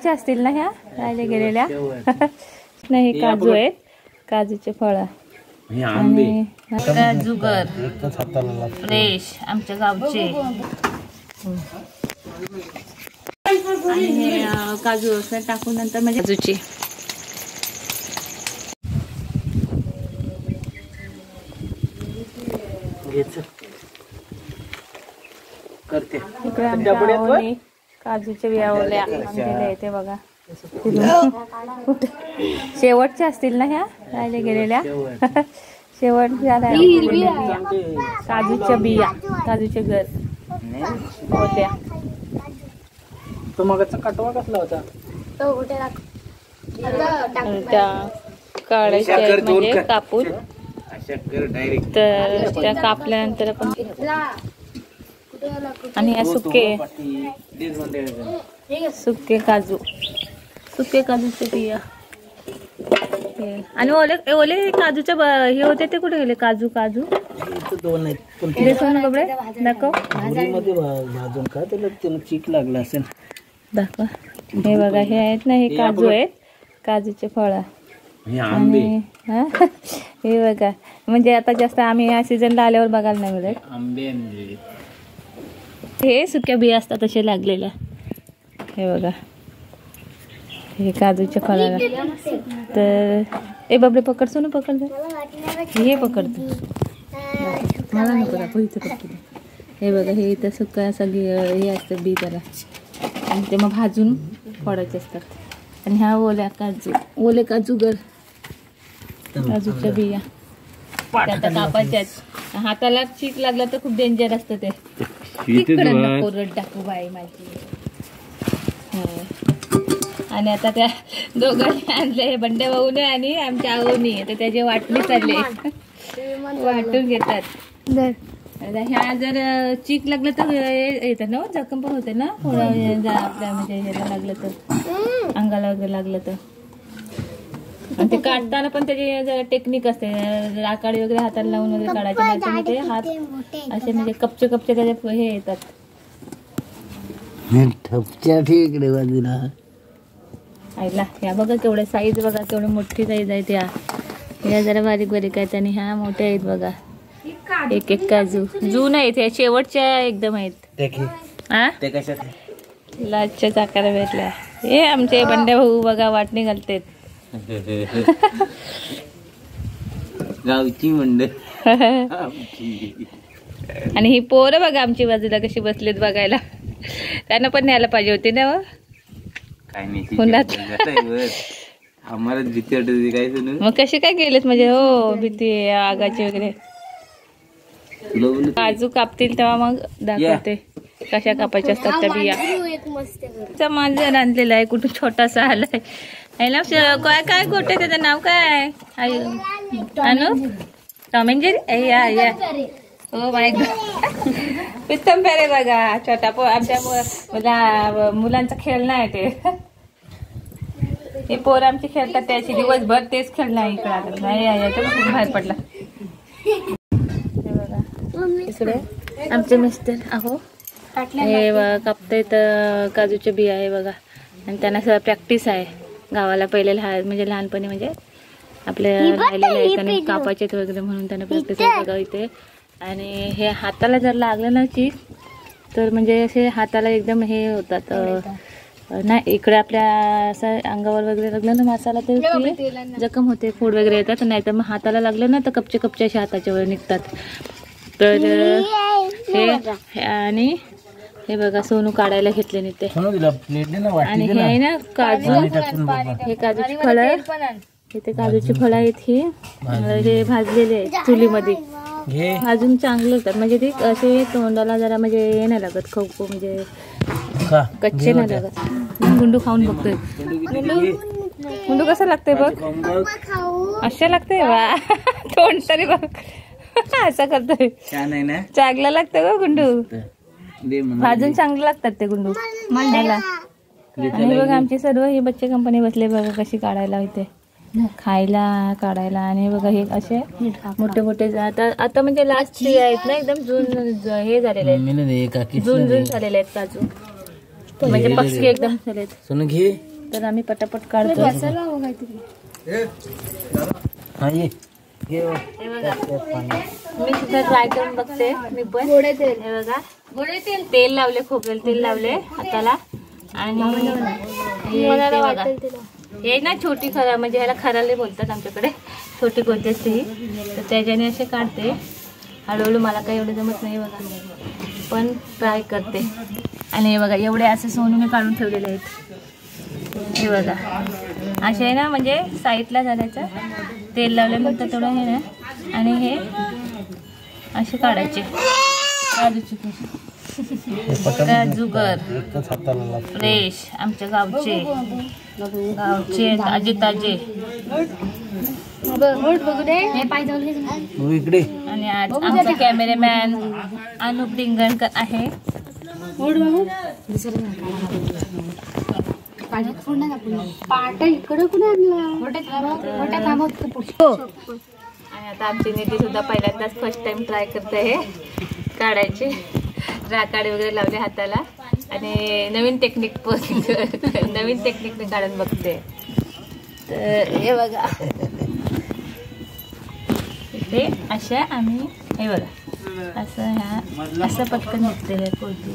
शेवटच्या असतील ना ह्या राहिले गेलेल्या. नाही काजू आहेत, काजूचे फळ आणि काजूगर फ्रेश आमच्या गावचे. आणि हे काजू टाकून नंतर म्हणजे काजूची करते. इकडे आमच्या काजूच्या बिया ओल्या आणलेल्या इथे बघा. शेवटच्या असतील ना ह्या राहिले गेलेल्या. शेवटच्या काजूच्या बिया, काजूचे घर ओल्या. तो मगाचा काटवा कसला होता? त्या काढायच्या म्हणजे कापून, तर त्या कापल्यानंतर आपण आणि या सुके काजू, सुके काजूचे बिया आणि ओले ओले काजूचे हे होते ते कुठे गेले? काजू काजू दोन आहेत कपडे दाखव. भाजून का त्याला चीक लागला असेल. दाखवा. हे बघा, हे आहेत ना, हे काजू आहेत, काजूचे फळ. आणि हे बघा, म्हणजे आता जास्त आम्ही या सीझनला आल्यावर बघायला नाही मिळत. हे सुक्या बिया असतात तसे लागलेल्या. हे बघा, हे काजूच्या फळाला. तर ए बाबरे पकड, सोनू पकड, हे पकडतो मला नको दाखव, इथं पकडतो. हे बघा, हे इथं सुका सगळी हे असतं बी त्याला, आणि ते मग भाजून फोडायचे असतात. आणि ह्या ओल्या काजू, ओले काजूगर, काजूच्या बिया आता कापायच्यात. हाताला चीक लागला तर खूप डेंजर असतं ते. कोरड टाकू बाई माझी. आणि आता त्या दोघांनी आणले, बंड्या भाऊने आणि आमच्या आऊनी, तर त्याचे वाटणी चालले, वाटून घेतात. ह्या जर चीक लागलं तर येतात ना, जखम पण होते ना थोडा आपल्या, म्हणजे ह्याला लागलं तर, अंगाला वगैरे लागलं तर. आणि ते काढताना पण त्याची टेक्निक असते, आकाडी वगैरे हाताला लावून वगैरे काढायचे, नाही ते हात असे म्हणजे कपचे कपचे त्याचे हे येतात. इकडे बाजूला आईला ह्या बघा केवढे साईज, बघा केवढी मोठी साईज आहे त्या. ह्या जरा बारीक बारीक आहेत आणि ह्या मोठ्या आहेत बघा. एक एक काजू जून आहेत, ह्या शेवटच्या एकदम आहेत. लाजच्या चाकाला भेटल्या. हे आमचे बंड्या भाऊ बघा वाटणी घालतेत. गावची मंडळ. आणि ही पोरं बघा आमची बाजूला कशी बसलेत बघायला. त्यांना पण न्यायला पाहिजे होती ना. काय नाही, आम्हाला भीती वाटत काय. मग कशी काय गेलेत म्हणजे? हो, भीती आगाची वगैरे. काजू कापतील तेव्हा मग दाखवते कशा कापायच्या असतात त्या बिया. माझं आणलेला आहे, कुठून छोटासा आलाय. काय काय गोटे, त्याचं नाव काय? अनु टॉम अँड जेरी. या हो माय गॉड, पित्तम पेरे बघा. छोटा आमच्या मुलांचा खेळणं आहे ते. हे पोर आमची खेळतात त्याची, दिवसभर तेच खेळणं आहे. इकडे नाही याच्या खूप बाहेर पडला. इकडे आमचे मिस्टर अहो हे कापतायत काजूच्या बिया आहे बघा. आणि त्यांना सगळं प्रॅक्टिस आहे गावाला. पहिले म्हणजे लहानपणी म्हणजे आपल्या राहिलेले आहेत आणि कापायचे वगैरे, म्हणून त्यांना प्रॅक्टिस आहे बघा इथे. आणि हे हाताला जर लागलं ना चीक तर म्हणजे असे हाताला एकदम हे होतात. नाही इकडे आपल्या असं अंगावर वगैरे लागलं ना मसाला तर जखम होते, फोड वगैरे येतात. नाही तर मग हाताला लागलं ना तर कपचे कपचे असे हाताच्या वर निघतात. तर हे आणि हे बघा सोनू काढायला घेतले नाही ते. आणि हे आहे ना काजू, हे काजूची फळं, हे काजूची फळं आहेत. हे भाजलेले आहेत चुलीमध्ये, भाजून चांगले होतात. म्हणजे ते असे तोंडाला जरा म्हणजे हे नाही लागत, खाऊ म्हणजे कच्चे नाही लागत. गुंडू खाऊन बघतोय. गुंडू कसं लागतंय बघ, अशा लागतंय वा. तोंड तरी बघ असं करतोय. चांगलं लागतं ग गुंडू, भाजून चांगलं लागतात ते गुंडू मला. आणि बघा आमची सर्व ही बच्चे कंपनी बसले बघा कशी काढायला इथे, खायला काढायला. आणि बघा हे असे मोठे मोठे आता म्हणजे लास्ट आहेत ना, एकदम जून हे झालेले आहेत, जून झालेले आहेत काजू, म्हणजे पक्षी एकदम झालेत. तर आम्ही पटापट काढतो. हे बघा मी सुद्धा ट्राय करून बघते. मी पण हे बघा तेल लावले, खोबरेल तेल लावले हाताला. आणि हे बघा हे ना छोटी खरा म्हणजे ह्याला खराले बोलतात आमच्याकडे, छोटी कोणती असते ही. तर त्याच्याने असे काढते हळूहळू. मला काही एवढं जमत नाही बघा, पण ट्राय करते. आणि हे बघा एवढे असे सोनू मी काढून ठेवलेले आहेत. हे बघा असे आहे ना, म्हणजे साईडला झाल्याचं तेल लावल्यानंतर थोडं हे ना, आणि हे असे काढायचे काजूचे. काजूगर फ्रेश आमच्या गावचे ताजे ताजे. आणि आज आमचा कॅमेरामॅन अनुप रिंगणकर आहे. आणि आता आमची निधी सुद्धा पहिल्यांदाच फर्स्ट टाइम ट्राय करते हे काढायचे. राकाडे वगैरे लावले हाताला आणि नवीन टेक्निकने काढून बघते. तर हे बघा इथे अशा आम्ही हे बघा असं असं पटकन निघते कोणती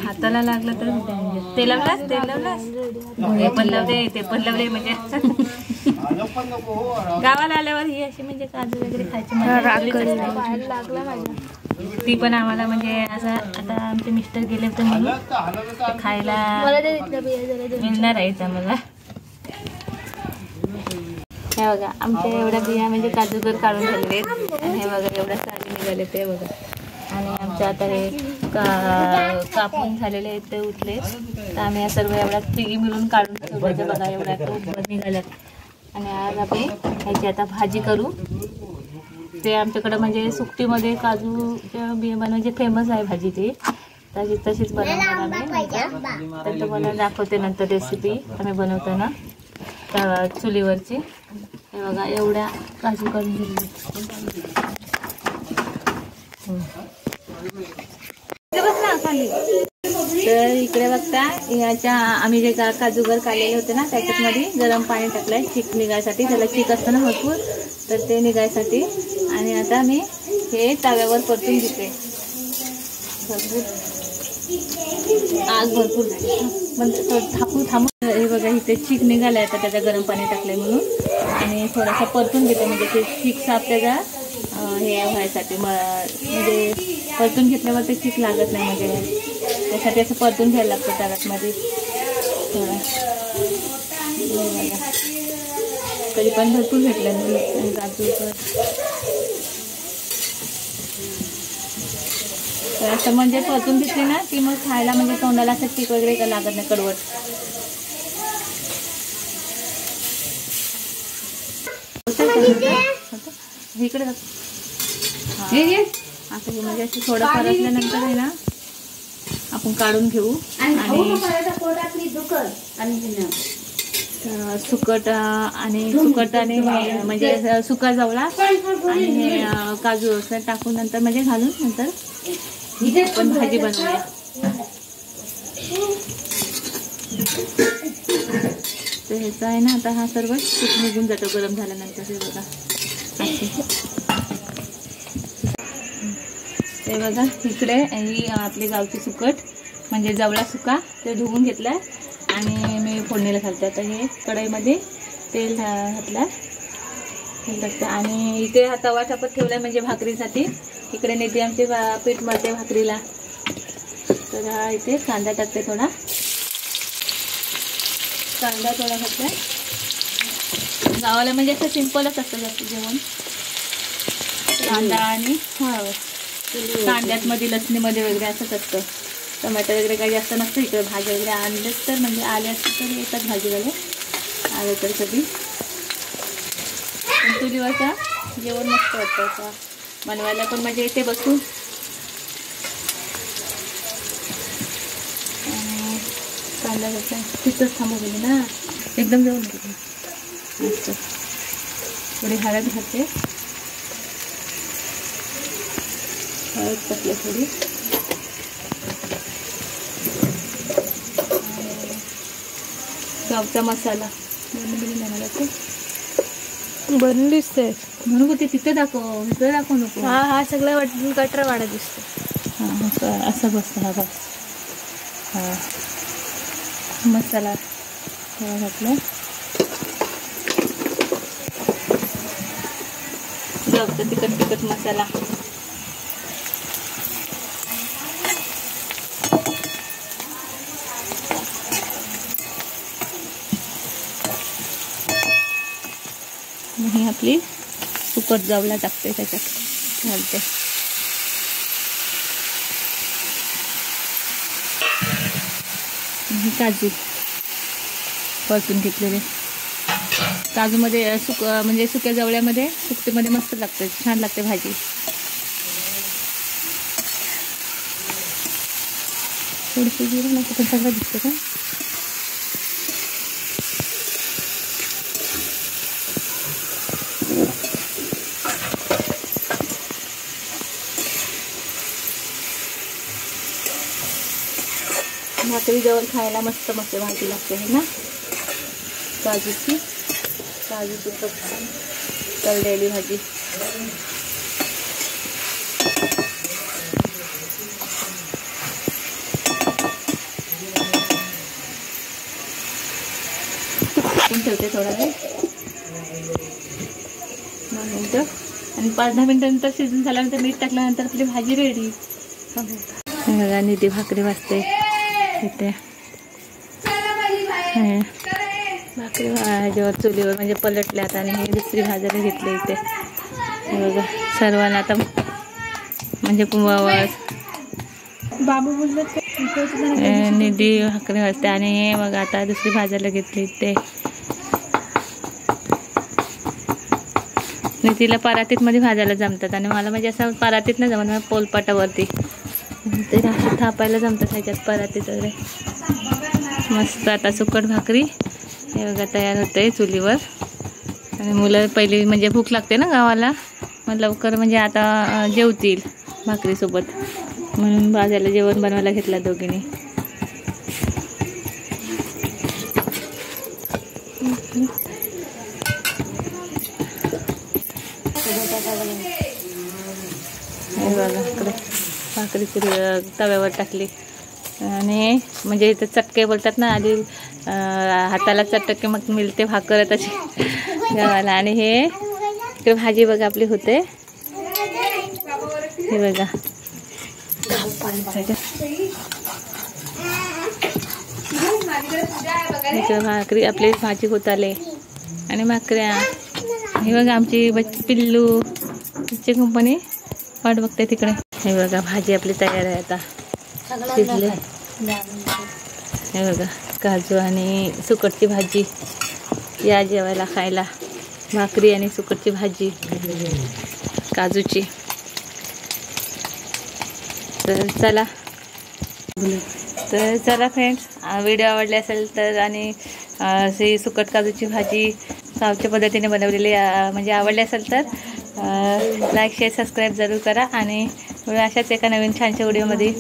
हाताला लागलं तर ते लावलास ते पण लावले म्हणजे गावाला आल्यावर ही अशी म्हणजे काजू वगैरे खायची ती पण आम्हाला म्हणजे असं. आता आमचे मिस्टर गेले होते म्हणून खायला मिळणार आहे आम्हाला. हे बघा आमच्या एवढ्या बिया म्हणजे काजूगर काढून ठेवले आहेत. आणि हे बघा एवढ्या साडी निघाले ते बघा. आणि आमच्या आता हे कापून झालेले आहेत ते उठले. तर आम्ही या सर्व एवढ्या तिघी मिळून काढून ठेवले बघा. एवढ्या निघाल्यात. आणि आज आपण ह्याची आता भाजी करू. ते आमच्याकडं म्हणजे सुकटीमध्ये काजूच्या बिया बनवायची फेमस आहे भाजी ती. तशीच बनवणार आम्ही. तर तुम्हाला दाखवते नंतर रेसिपी आम्ही बनवताना त्या चुलीवरची. हे बघा एवढ्या काजू काढून घेतली. तर इकडे बघता ह्याच्या आम्ही जे काजूगर काढलेले होते ना त्याच्यामध्ये गरम पाणी टाकलंय चीक निघायसाठी. त्याला चीक असतं ना भरपूर, तर ते निघायसाठी. आणि आता मी हे तव्यावर परतून घेते. आग भरपूर म्हणजे थांबून हे बघा इथे चीक निघालाय. आता त्याचा गरम पाणी टाकलंय म्हणून. आणि थोडासा परतून घेते म्हणजे ते चीक साफ त्याचा हे व्हायसाठी. म्हणजे परतून घेतल्यावर ते चीक लागत नाही, म्हणजे त्यासाठी असं परतून घ्यायला लागतं तव्यामध्ये थोडा. तरी पण भरपूर भेटलं काजूचं. तर असं म्हणजे परतून घेतली ना की मग खायला म्हणजे तोंडाला असं चीक वगैरे काय लागत नाही, कडवट. इकडे असं म्हणजे असं थोडं परतल्यानंतर आहे ना आपण काढून घेऊ. आणि सुकट आणि म्हणजे सुका जवळा आणि हे काजू असं टाकून नंतर म्हणजे घालून नंतर पण भाजी बनवूया. तर ह्याचा आहे ना आता हा सर्व चीक निघून जातो गरम झाल्यानंतर. हे बघा ते बघा इकडे ही आपली गावची सुकट म्हणजे जवळा सुका ते धुवून घेतलाय. आणि मी फोडणीला घालते. आता हे कढईमध्ये तेल घातलं तेल टाकते. आणि इथे हा तवा टाकत ठेवलाय म्हणजे भाकरीसाठी. इकडे नेते आमचे पीठ मळते भाकरीला. तर हा इथे कांदा टाकते, थोडा घातलाय. गावाला म्हणजे असं सिंपलच असतं जास्त जेवण. कांदा आणि कांद्यात मध्ये लसणीमध्ये वगैरे असंच असतं. टमाटर वगैरे काही जास्त नसतं इकडे. भाजी वगैरे आणलेच तर म्हणजे आले असते तर येतात भाजीवाले आले तर कधी. पण चुलीवरचा जेवण मस्त वाटतं असं बनवायला पण म्हणजे इथे बसून. कांदा घातला तिथंच थांबू गेली ना एकदम जेवण मस्त. थोडी हळद घालते, हळद टाकली थोडी. गावचा मसाला बनून दिसतंय म्हणून बोलते तिथे दाखव, इकडे दाखव नको. हा सगळं वाटून कटर वाढत दिसतो. हां असं बसतं. हा बस. हा मसाला घातला. गावचा तिखट मसाला. ही आपली सुकट जावला टाकते, त्याच्यात घालते. ही काजू परतून घेतलेले. काजूमध्ये म्हणजे सुक्या जवळ्यामध्ये सुकटीमध्ये मस्त लागते, छान लागते भाजी. थोडीशी जिरं नको पण सगळं दिसतं का. भाकरी जवळ खायला मस्त मस्त भाजी लागते है ना. काजूची तळलेली भाजी. ठेवते थोडा वेळ, 2 मिनटं, आणि 5-10 मिनटानंतर शिजून झाल्यानंतर मीठ टाकल्यानंतर आपली भाजी रेडी. बघा निधी भाकरी वाजते इथे. भाकरी भाजीवर चुलीवर म्हणजे पलटल्यात आणि हे दुसरी भाजायला घेतली इथे. हे बघा सर्वांना आता म्हणजे बाबू बोलले निधी भाकरी वाजते आणि हे मग आता दुसरी भाजायला घेतली इथे. निधीला परातीतमध्ये भाजायला जमतात आणि मला म्हणजे असं परातीत नाही जमत, पोलपाटावरती ते अशी थापायला जमतात ह्याच्यात परातीत वगैरे. मस्त आता सुकट भाकरी हे बघा तयार होते चुलीवर. आणि मुलं पहिली म्हणजे भूक लागते ना गावाला, मग लवकर म्हणजे आता जेवतील भाकरीसोबत, म्हणून भाजायला जेवण बनवायला घेतलं दोघींनी. हे बघा इकडे भाकरी तव्यावर टाकली आणि म्हणजे इथं चटके बोलतात ना, आधी हाताला चटके मग मिळते भाकर तशी गावाला. आणि हे इकडे भाजी बघा आपली होते. हे बघा भाकरी आपली भाजी होत आले आणि भाकऱ्या. हे बघा आमची पिल्लू तिची कंपनी वाट बघते तिकडे. हे बघा भाजी आपली तयार आहे आता, शिजले. हे बघा काजू आणि सुकटची भाजी. या जेवायला खायला भाकरी आणि सुकटची भाजी काजूची. तर चला फ्रेंड्स, व्हिडिओ आवडले असेल तर आणि ही सुकट काजूची भाजी गावच्या पद्धतीने बनवलेली म्हणजे आवडली असेल तर लाईक शेअर सबस्क्राईब जरूर करा. आणि अशाच एका नवीन छानशा व्हिडिओमध्ये